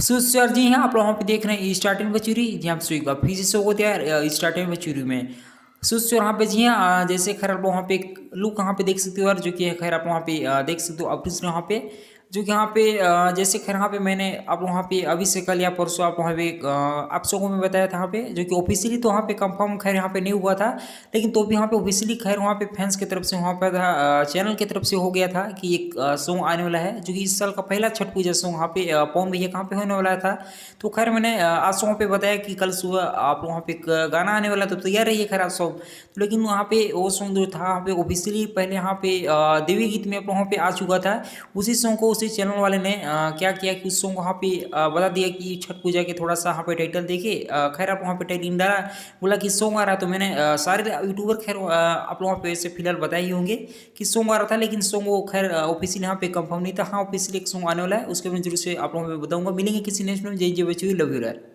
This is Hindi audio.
सर जी हाँ, आप लोग वहाँ पे देख रहे हैं स्टार्टिंग बचूरी जी, हम सुई का फिर से शो होते हैं स्टार्टिंग बचूरी में सर वहाँ पे जी हाँ, जैसे खैर आप लोग वहाँ पे एक लुक वहाँ पे देख सकते हो यार, जो कि है खैर आप वहाँ पे देख सकते हो ऑफिस वहाँ पे, जो कि यहाँ पे जैसे खैर यहाँ पे मैंने आप वहाँ पे अभी से कल या परसों आप वहाँ पे आप सबको मैं बताया था यहाँ पे, जो कि ऑफिशियली तो वहाँ पे कंफर्म खैर यहाँ पे नहीं हुआ था, लेकिन तो भी यहाँ पे ऑफिशियली खैर वहाँ पे फैंस की तरफ से वहाँ पर चैनल की तरफ से हो गया था कि एक सॉन्ग आने वाला है, जो कि इस साल का पहला छठ पूजा सॉन्ग वहाँ पे पवन भैया कहाँ पे होने वाला था। तो खैर मैंने आज सॉन्ग पे बताया कि कल सुबह आप वहाँ पे एक गाना आने वाला था, तो तैयार रहिए खैर आप सब। तो लेकिन वहाँ पे वो सॉन्ग जो था वहाँ पे ऑफिशियली पहले यहाँ पे देवी गीत में वहाँ पे आ चुका था, उसी सॉन्ग को उसी चैनल वाले ने क्या किया कि उस सॉन्ग को वहाँ पे बता दिया कि छठ पूजा के थोड़ा सा यहाँ पे टाइटल देखे, खैर आप वहाँ पे टाइटल डाला, बोला कि सॉन्ग आ रहा है। तो मैंने सारे यूट्यूबर खैर आप लोगों पे ऐसे फिलहाल बताए ही होंगे कि सॉन्ग आ रहा था, लेकिन सॉन्ग वो खैर ऑफिशियल यहाँ पे कंफर्म नहीं था। हाँ ऑफिशियल एक सॉन्ग आने वाला है, उसके मैं जरूर से आप लोगों को बताऊंगा। मिलेंगे किसी नेक्स्ट में, जय जय बच्चों, लव यू यार।